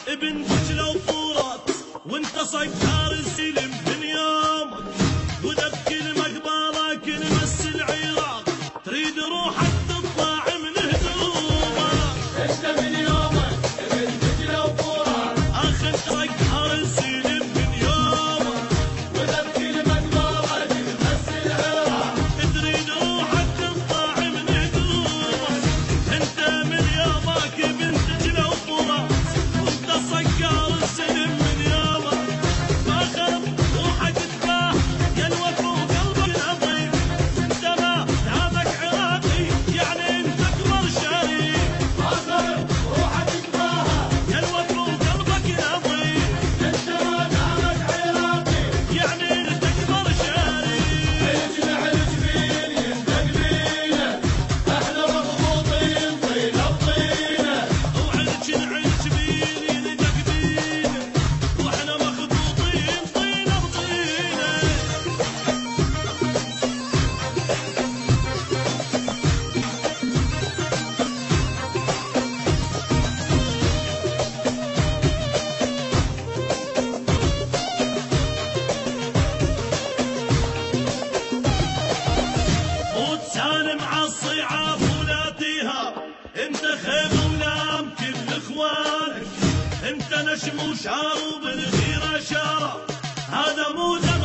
ابن دجلة وفرات وانت صيدار السلم من يومك، وذا بكل مقبرة كلمس العراق تريد روحك تطلع من هدومك. انت من يومك ابن دجلة وفرات اخ انت صيدار السلم من يومك، وذا بكل مقبرة كلمس العراق تريد روحك تطلع من هدومك. انت من يومك ابن دجلة وفرات صقار السلم من يومك، فاخر روحك تباه يا الوفا وقلبك العظيم. انت ما دامك عراقي يعني انت اكبر شريك، فاخر روحك تباها يا الوفا وقلبك العظيم. انت ما دامك عراقي يعني انت اكبر شريك. عيشنا عالجبين ينتق بينا احنا مضبوطين طينة بطينة، وعلجن عالجبين يندق بينا واحنا مخبوطين طينة بطينة. وتسالم عالصيعاب ولا تيهاب، انت خير ولام كل اخوانك. انت نجم وشارب الغيره شاره، هذا مو دم